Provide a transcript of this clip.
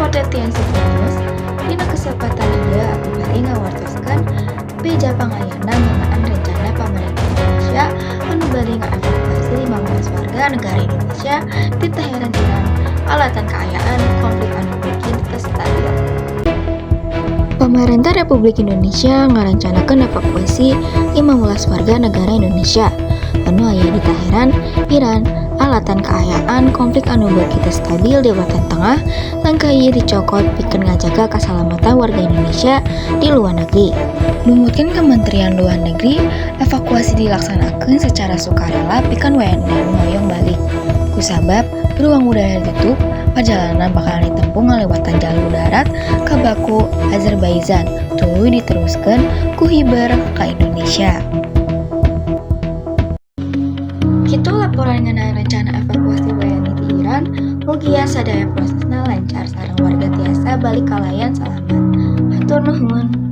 Seperti yang sebelumnya, dina kesempatan dia aku bari ngawartoskeun beja pangayana ngeunaan rencana pemerintah Indonesia anu bari ngaevakuasi 15 warga negara Indonesia di Teheran Iran alatan kaayaan konflik anu bikin teu stabil. Pemerintah Republik Indonesia ngarencanakeun evakuasi 15 warga negara Indonesia anu aya di Teheran, Iran, alatan kaayaan konflik anu beuki teu stabil di Watan Tengah langkah ieu dicokot pikeun ngajaga kasalamatan warga Indonesia di luar negeri. Numutkeun Kementerian Luar Negeri, evakuasi dilaksanakeun secara sukarela pikeun WNI anu hoyong balik. Kusabab beruang udara ditutup, perjalanan bakalan ditempuh ngalewatan jalur darat ka Baku, Azerbaijan, tuluy diteruskeun ku hiber ka Indonesia. Kitu laporan ngeunaan rencana evakuasi WNI di Iran, mugia sadaya prosesna lancar sareng warga tiasa balik kalayan salamat. Hatur nuhun.